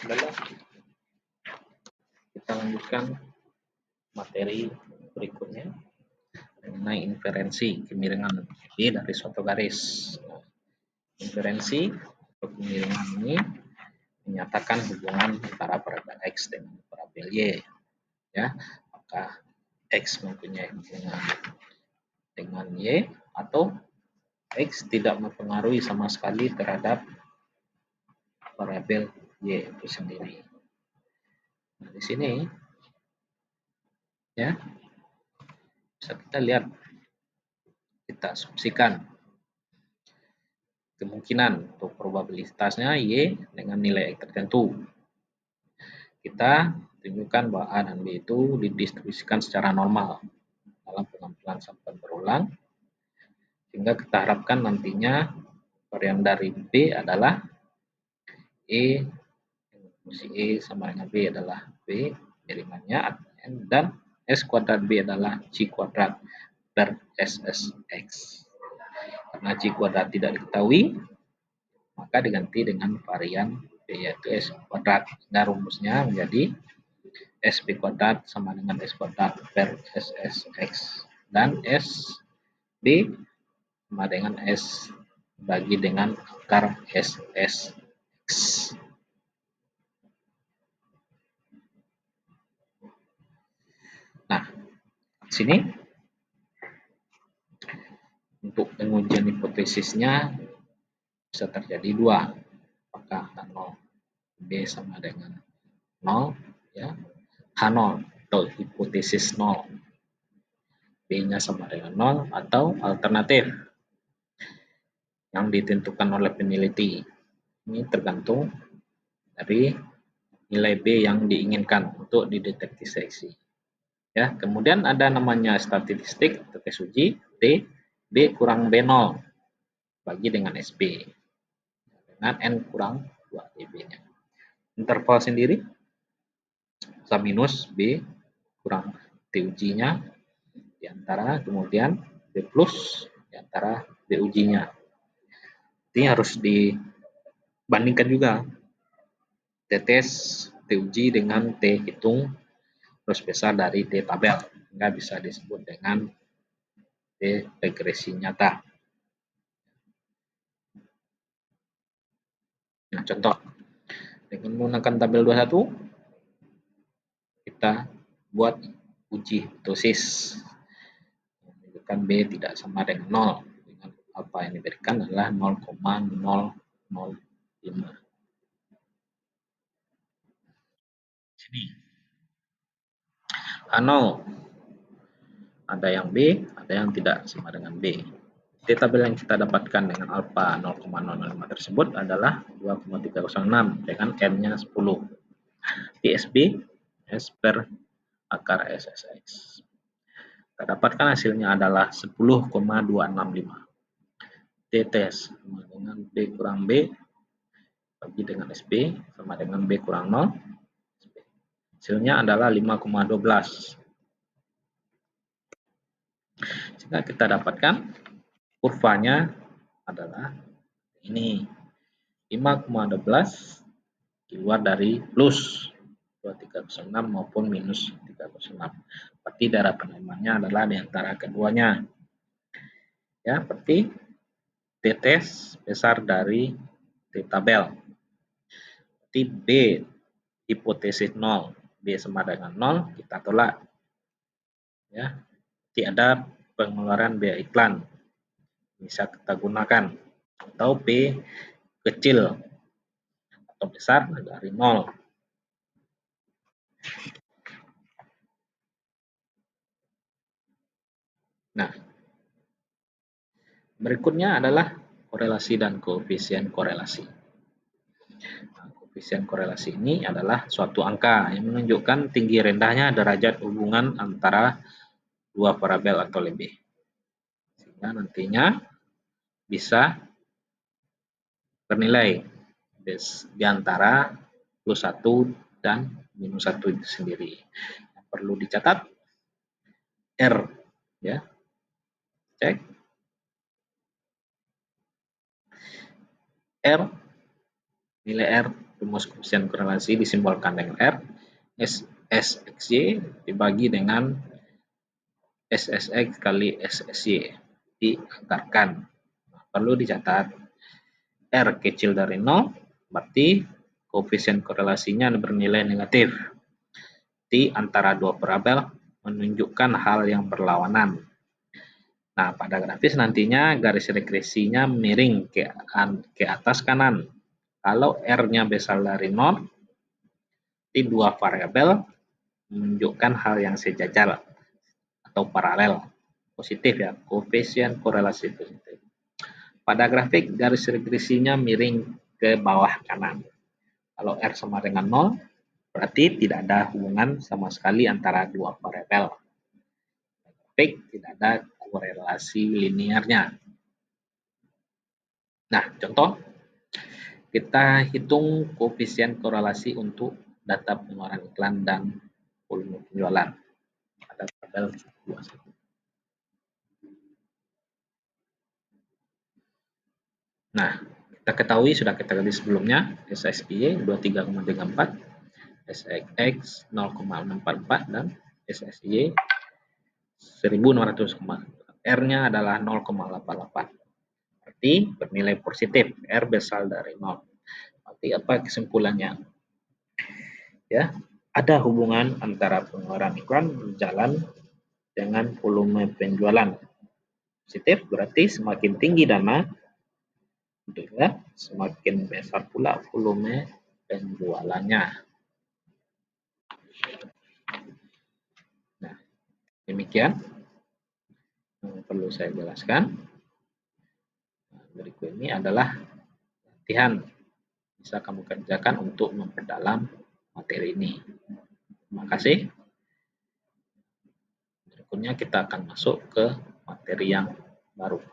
adalah kita lanjutkan materi berikutnya mengenai inferensi kemiringan B dari suatu garis. Inferensi atau kemiringan ini menyatakan hubungan antara variabel X dengan variabel Y. Ya, apakah X mempunyai hubungan dengan Y atau X tidak mempengaruhi sama sekali terhadap variabel Y itu sendiri. Nah, di sini ya bisa kita lihat, kita asumsikan kemungkinan atau probabilitasnya Y dengan nilai X tertentu. Kita tunjukkan bahwa A dan B itu didistribusikan secara normal dalam pengambilan sampel berulang, sehingga kita harapkan nantinya varian dari B adalah E, si E sama dengan B adalah B, kirimannya dan S kuadrat B adalah C kuadrat per SSX. Karena C kuadrat tidak diketahui, maka diganti dengan varian B yaitu S kuadrat. Nah, rumusnya menjadi SB kuadrat sama dengan S kuadrat per SSX. Dan SB sama dengan S bagi dengan akar SSX. Nah, di sini untuk pengujian hipotesisnya bisa terjadi dua, apakah H0 B sama dengan 0 ya, H0 atau hipotesis 0, B-nya sama dengan 0, atau alternatif yang ditentukan oleh peneliti. Ini tergantung dari nilai B yang diinginkan untuk dideteksi seksi. Ya, kemudian ada namanya statistik atau tes uji T B kurang B0 bagi dengan SB dengan N kurang 2 DB-nya. Interval sendiri sama minus B kurang T ujinya diantara, kemudian B plus diantara B ujinya. Ini harus dibandingkan juga T tes T uji dengan T hitung terus besar dari T tabel, sehingga bisa disebut dengan T regresi nyata. Nah, contoh dengan menggunakan tabel 21 kita buat uji hipotesis menunjukkan B tidak sama dengan 0 dengan alfa yang diberikan adalah 0,005. Sini H0 ada yang B, ada yang tidak sama dengan B. Di tabel yang kita dapatkan dengan alfa 0,005 tersebut adalah 2,306 dengan N-nya 10. PSB S per akar SSX. Kita dapatkan hasilnya adalah 10,265. T tes sama dengan B kurang B bagi dengan SB sama dengan B kurang 0. Hasilnya adalah 5,12. Sehingga kita dapatkan kurvanya adalah ini 5,12 keluar dari plus 2306 maupun minus 306. Berarti darah penerimaannya adalah di antara keduanya. Ya, berarti T tes besar dari T tabel. Berarti B hipotesis 0, B sama dengan 0, kita tolak. Ya, berarti ada pengeluaran biaya iklan. Bisa kita gunakan atau B kecil atau besar dari 0. Nah, berikutnya adalah korelasi dan koefisien korelasi. Nah, koefisien korelasi ini adalah suatu angka yang menunjukkan tinggi rendahnya derajat hubungan antara dua variabel atau lebih. Sehingga nantinya bisa bernilai di antara plus 1 dan minus 1 itu sendiri. Yang perlu dicatat R, ya. Cek. R, nilai R rumus koefisien korelasi disimbolkan dengan R, SXY dibagi dengan SSX kali SSY, diangkarkan. Perlu dicatat, R kecil dari 0, berarti koefisien korelasinya bernilai negatif. Di antara dua variabel menunjukkan hal yang berlawanan. Nah, pada grafis nantinya garis regresinya miring ke atas kanan. Kalau R-nya besar dari 0, di dua variabel menunjukkan hal yang sejajar atau paralel. Positif ya, koefisien korelasi positif. Pada grafik garis regresinya miring ke bawah kanan. Kalau R sama dengan 0, berarti tidak ada hubungan sama sekali antara dua variabel. Grafik tidak ada korelasi linearnya. Nah, contoh, kita hitung koefisien korelasi untuk data pengeluaran iklan dan volume penjualan pada tabel 21. Nah, kita ketahui sudah kita gali sebelumnya, SSY 23,34, SXX 0,644 dan SSY 1600, R-nya adalah 0,88. Berarti bernilai positif, R besar dari 0. Berarti apa kesimpulannya? Ya, ada hubungan antara pengeluaran iklan berjalan dengan volume penjualan. Positif berarti semakin tinggi dana, semakin besar pula volume penjualannya. Nah, demikian yang perlu saya jelaskan. Berikut ini adalah latihan bisa kamu kerjakan untuk memperdalam materi ini. Terima kasih. Berikutnya kita akan masuk ke materi yang baru.